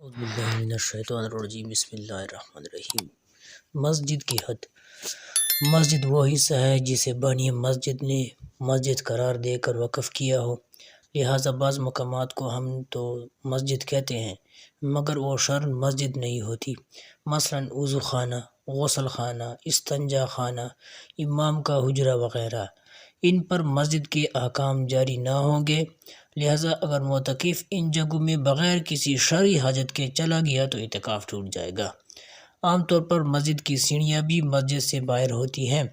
اعوذ باللہ من الشیطان الرجیم بسم اللہ الرحمن الرحیم۔ مسجد کی حد۔ مسجد وہ حصہ ہے جسے بانی مسجد نے مسجد قرار دے کر وقف کیا ہو، لہٰذا بعض مقامات کو ہم تو مسجد کہتے ہیں مگر وہ شرعاً مسجد نہیں ہوتی، مثلاً وضو خانہ، غسل خانہ، استنجا خانہ، امام کا حجرہ وغیرہ۔ ان پر مسجد کے احکام جاری نہ ہوں گے، لہٰذا اگر معتکف ان جگہوں میں بغیر کسی شرعی حاجت کے چلا گیا تو اعتکاف ٹوٹ جائے گا۔ عام طور پر مسجد کی سیڑھیاں بھی مسجد سے باہر ہوتی ہیں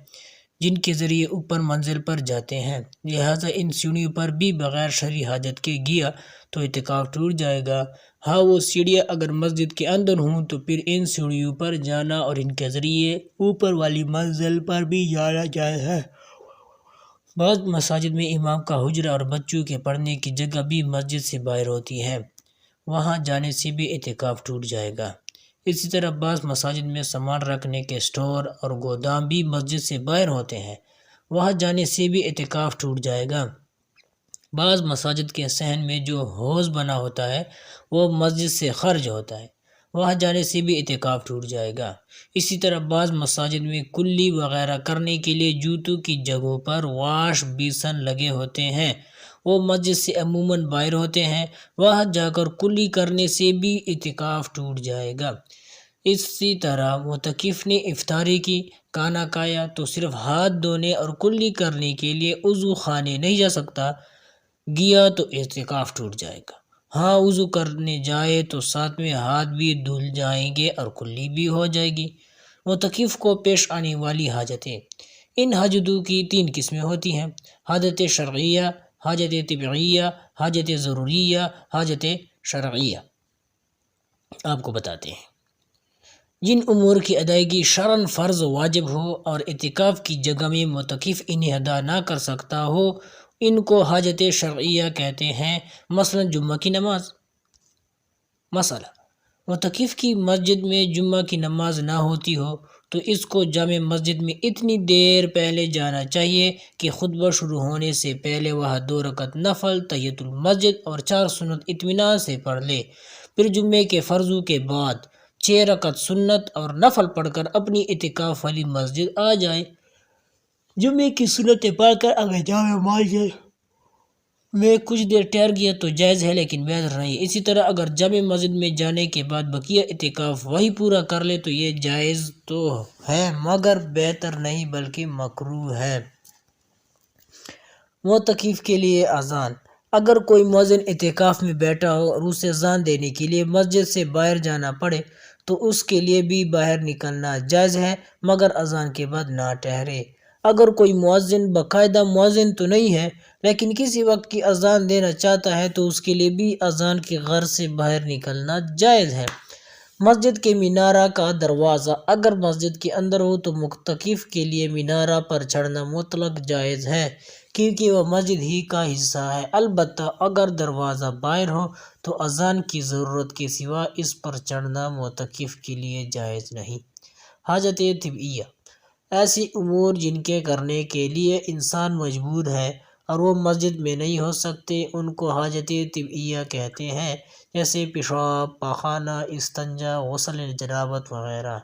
جن کے ذریعے اوپر منزل پر جاتے ہیں، لہٰذا ان سیڑھیوں پر بھی بغیر شرعی حاجت کے گیا تو اعتکاف ٹوٹ جائے گا۔ ہاں، وہ سیڑھیاں اگر مسجد کے اندر ہوں تو پھر ان سیڑھیوں پر جانا اور ان کے ذریعے اوپر والی منزل پر بھی جانا جائز ہے۔ بعض مساجد میں امام کا حجرہ اور بچوں کے پڑھنے کی جگہ بھی مسجد سے باہر ہوتی ہے، وہاں جانے سے بھی اعتکاف ٹوٹ جائے گا۔ اسی طرح بعض مساجد میں سامان رکھنے کے اسٹور اور گودام بھی مسجد سے باہر ہوتے ہیں، وہاں جانے سے بھی اعتکاف ٹوٹ جائے گا۔ بعض مساجد کے صحن میں جو حوض بنا ہوتا ہے وہ مسجد سے خارج ہوتا ہے، وہاں جانے سے بھی اعتکاف ٹوٹ جائے گا۔ اسی طرح بعض مساجد میں کلی وغیرہ کرنے کے لیے جوتوں کی جگہوں پر واش بیسن لگے ہوتے ہیں، وہ مسجد سے عموماً باہر ہوتے ہیں، وہاں جا کر کلی کرنے سے بھی اعتکاف ٹوٹ جائے گا۔ اسی طرح معتکف نے افطاری کی، کھانا کھایا تو صرف ہاتھ دھونے اور کلی کرنے کے لیے وضو خانے نہیں جا سکتا، گیا تو اعتکاف ٹوٹ جائے گا۔ ہاں، وضو کرنے جائے تو ساتھ میں ہاتھ بھی دھل جائیں گے اور کلی بھی ہو جائے گی۔ معتکف کو پیش آنے والی حاجتیں۔ ان حاجتوں کی 3 قسمیں ہوتی ہیں: حاجت شرعیہ، حاجت طبعیہ، حاجت ضروریہ، حاجت شرعیہ۔ آپ کو بتاتے ہیں جن امور کی ادائیگی شرعاً فرض واجب ہو اور اعتکاف کی جگہ میں معتکف انہیں ادا نہ کر سکتا ہو، ان کو حاجت شرعیہ کہتے ہیں، مثلا جمعہ کی نماز۔ مسئلہ: معتکف کی مسجد میں جمعہ کی نماز نہ ہوتی ہو تو اس کو جامع مسجد میں اتنی دیر پہلے جانا چاہیے کہ خطبہ شروع ہونے سے پہلے وہاں 2 رکعت نفل، تحیۃ المسجد اور 4 سنت اطمینان سے پڑھ لے، پھر جمعے کے فرضوں کے بعد 6 رکعت سنت اور نفل پڑھ کر اپنی اعتکاف والی مسجد آ جائے۔ جمعے کی سنتیں پڑھ کر اگر جامع مسجد میں کچھ دیر ٹھہر گیا تو جائز ہے لیکن بہتر نہیں۔ اسی طرح اگر جامع مسجد میں جانے کے بعد بقیہ اعتکاف وہی پورا کر لے تو یہ جائز تو ہے مگر بہتر نہیں بلکہ مکروہ ہے۔ معتکف کے لیے اذان۔ اگر کوئی مؤذن اعتکاف میں بیٹھا ہو اور اسے اذان دینے کے لیے مسجد سے باہر جانا پڑے تو اس کے لیے بھی باہر نکلنا جائز ہے مگر اذان کے بعد نہ ٹھہرے۔ اگر کوئی مؤذن باقاعدہ مؤذن تو نہیں ہے لیکن کسی وقت کی اذان دینا چاہتا ہے تو اس کے لیے بھی اذان کی غرض سے باہر نکلنا جائز ہے۔ مسجد کے مینارہ کا دروازہ اگر مسجد کے اندر ہو تو معتکف کے لیے مینارہ پر چڑھنا مطلق جائز ہے کیونکہ وہ مسجد ہی کا حصہ ہے، البتہ اگر دروازہ باہر ہو تو اذان کی ضرورت کے سوا اس پر چڑھنا معتکف کے لیے جائز نہیں۔ حاجت طبعیہ۔ ایسی امور جن کے کرنے کے لیے انسان مجبور ہے اور وہ مسجد میں نہیں ہو سکتے ان کو حاجت طبعیہ کہتے ہیں، جیسے پیشاب، پاخانہ، استنجا، غسل جنابت وغیرہ۔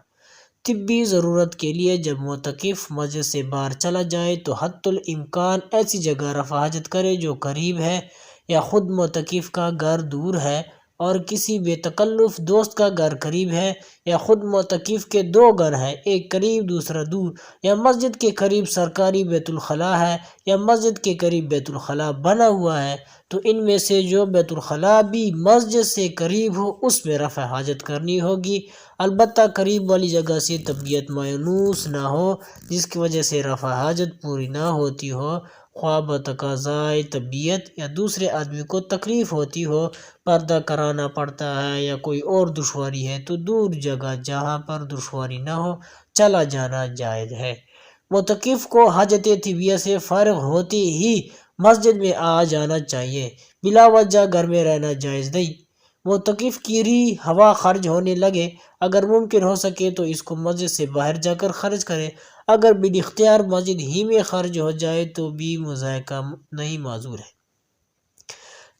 طبی ضرورت کے لیے جب معتکف مسجد سے باہر چلا جائے تو حتی الامکان ایسی جگہ رفع حاجت کرے جو قریب ہے، یا خود معتکف کا گھر دور ہے اور کسی بے تکلف دوست کا گھر قریب ہے، یا خود معتکف کے 2 گھر ہیں، ایک قریب دوسرا دور، یا مسجد کے قریب سرکاری بیت الخلاء ہے یا مسجد کے قریب بیت الخلاء بنا ہوا ہے، تو ان میں سے جو بیت الخلاء بھی مسجد سے قریب ہو اس میں رفع حاجت کرنی ہوگی، البتہ قریب والی جگہ سے طبیعت مانوس نہ ہو جس کی وجہ سے رفع حاجت پوری نہ ہوتی ہو، خواہ بتقاضائے طبیعت یا دوسرے آدمی کو تکلیف ہوتی ہو، پردہ کرانا پڑتا ہے یا کوئی اور دشواری ہے تو دور جگہ جہاں پر دشواری نہ ہو چلا جانا جائز ہے۔ معتکف کو حاجت طبیعیہ سے فارغ ہوتے ہی مسجد میں آ جانا چاہیے، بلا وجہ گھر میں رہنا جائز نہیں۔ معتکف کی ریح ہوا خارج ہونے لگے، اگر ممکن ہو سکے تو اس کو مسجد سے باہر جا کر خارج کرے، اگر بالاختیار مسجد ہی میں خارج ہو جائے تو بھی مضائقہ نہیں معذور ہے۔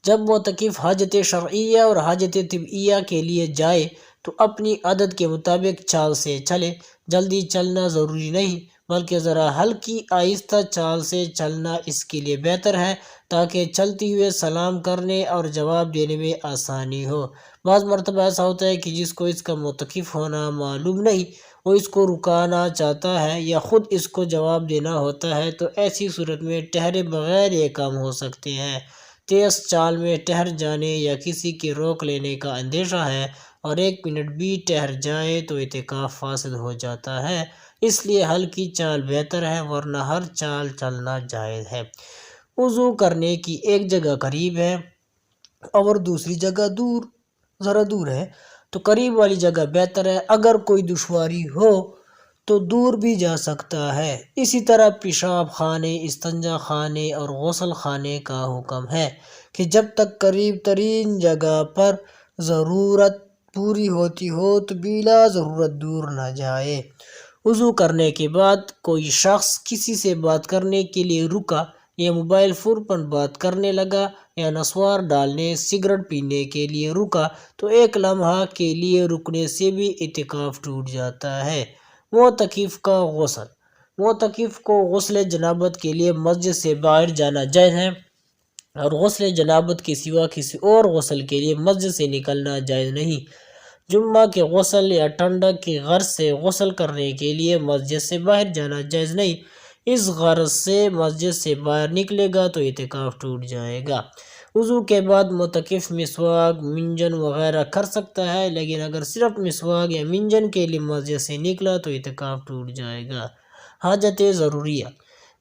جب معتکف حاجت شرعیہ اور حاجت طبعیہ کے لیے جائے تو اپنی عادت کے مطابق چال سے چلے۔ جلدی چلنا ضروری نہیں، بلکہ ذرا ہلکی آہستہ چال سے چلنا اس کے لیے بہتر ہے، تاکہ چلتے ہوئے سلام کرنے اور جواب دینے میں آسانی ہو۔ بعض مرتبہ ایسا ہوتا ہے کہ جس کو اس کا معتکف ہونا معلوم نہیں، وہ اس کو رکانا چاہتا ہے یا خود اس کو جواب دینا ہوتا ہے، تو ایسی صورت میں ٹھہرے بغیر یہ کام ہو سکتے ہیں۔ تیز چال میں ٹھہر جانے یا کسی کی روک لینے کا اندیشہ ہے اور 1 منٹ بھی ٹھہر جائے تو اعتکاف فاسد ہو جاتا ہے، اس لیے ہلکی چال بہتر ہے، ورنہ ہر چال چلنا جائز ہے۔ وضو کرنے کی ایک جگہ قریب ہے اور دوسری جگہ ذرا دور ہے تو قریب والی جگہ بہتر ہے، اگر کوئی دشواری ہو تو دور بھی جا سکتا ہے۔ اسی طرح پیشاب خانے، استنجا خانے اور غسل خانے کا حکم ہے کہ جب تک قریب ترین جگہ پر ضرورت پوری ہوتی ہو تو بلا ضرورت دور نہ جائے۔ وضو کرنے کے بعد کوئی شخص کسی سے بات کرنے کے لیے رکا یا موبائل فون پر بات کرنے لگا یا نسوار ڈالنے، سگریٹ پینے کے لیے رکا تو 1 لمحہ کے لیے رکنے سے بھی اعتکاف ٹوٹ جاتا ہے۔ معتکف کا غسل۔ معتکف کو غسل جنابت کے لیے مسجد سے باہر جانا جائز ہے اور غسل جنابت کے سوا کسی اور غسل کے لیے مسجد سے نکلنا جائز نہیں۔ جمعہ کے غسل یا ٹھنڈک کی غرض سے غسل کرنے کے لیے مسجد سے باہر جانا جائز نہیں، اس غرض سے مسجد سے باہر نکلے گا تو اعتکاف ٹوٹ جائے گا۔ وضو کے بعد معتکف مسواک، منجن وغیرہ کر سکتا ہے، لیکن اگر صرف مسواک یا منجن کے لیے مسجد سے نکلا تو اعتکاف ٹوٹ جائے گا۔ حاجت ضروریہ۔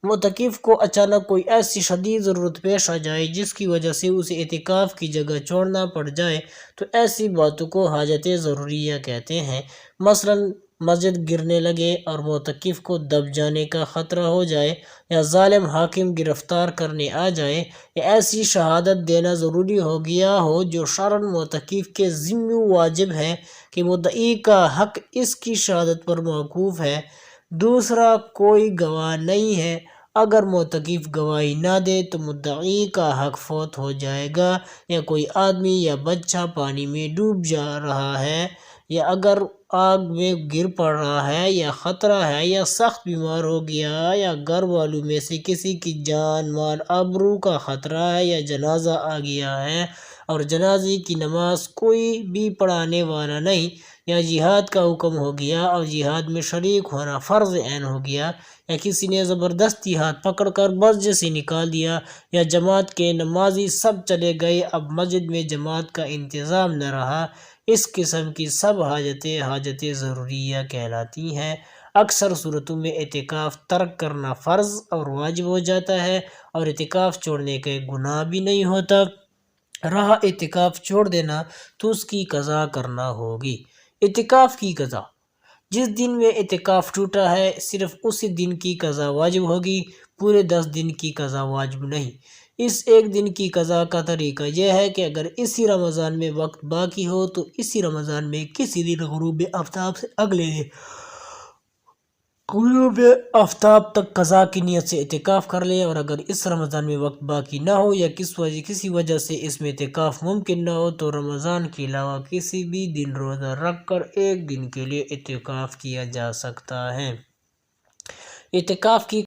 معتکف کو اچانک کوئی ایسی شدید ضرورت پیش آ جائے جس کی وجہ سے اسے اعتکاف کی جگہ چھوڑنا پڑ جائے تو ایسی باتوں کو حاجت ضروریہ کہتے ہیں۔ مثلاً مسجد گرنے لگے اور معتکف کو دب جانے کا خطرہ ہو جائے، یا ظالم حاکم گرفتار کرنے آ جائے، یا ایسی شہادت دینا ضروری ہو گیا ہو جو شرعاً معتکف کے ذمہ واجب ہے کہ مدعی کا حق اس کی شہادت پر موقوف ہے، دوسرا کوئی گواہ نہیں ہے، اگر معتکف گواہی نہ دے تو مدعی کا حق فوت ہو جائے گا، یا کوئی آدمی یا بچہ پانی میں ڈوب جا رہا ہے، یا اگر آگ میں گر پڑ رہا ہے، یا خطرہ ہے، یا سخت بیمار ہو گیا، یا گھر والوں میں سے کسی کی جان مال آبرو کا خطرہ ہے، یا جنازہ آ گیا ہے اور جنازے کی نماز کوئی بھی پڑھانے والا نہیں، یا جہاد کا حکم ہو گیا اور جہاد میں شریک ہونا فرض عین ہو گیا، یا کسی نے زبردستی ہاتھ پکڑ کر مسجد سے نکال دیا، یا جماعت کے نمازی سب چلے گئے، اب مسجد میں جماعت کا انتظام نہ رہا، اس قسم کی سب حاجتیں حاجت ضروریہ کہلاتی ہیں۔ اکثر صورتوں میں اعتکاف ترک کرنا فرض اور واجب ہو جاتا ہے اور اعتکاف چھوڑنے کا گناہ بھی نہیں ہوتا، رہا اعتکاف چھوڑ دینا تو اس کی قضا کرنا ہوگی۔ اعتکاف کی قضا۔ جس دن میں اعتکاف ٹوٹا ہے صرف اسی دن کی قضا واجب ہوگی، پورے 10 دن کی قضا واجب نہیں۔ اس ایک دن کی قضا کا طریقہ یہ ہے کہ اگر اسی رمضان میں وقت باقی ہو تو اسی رمضان میں کسی دن غروب آفتاب سے اگلے دن غروب آفتاب تک قضا کی نیت سے اعتکاف کر لیں، اور اگر اس رمضان میں وقت باقی نہ ہو یا کسی وجہ سے اس میں اعتکاف ممکن نہ ہو تو رمضان کے علاوہ کسی بھی دن روزہ رکھ کر 1 دن کے لیے اعتکاف کیا جا سکتا ہے۔ اعتکاف کی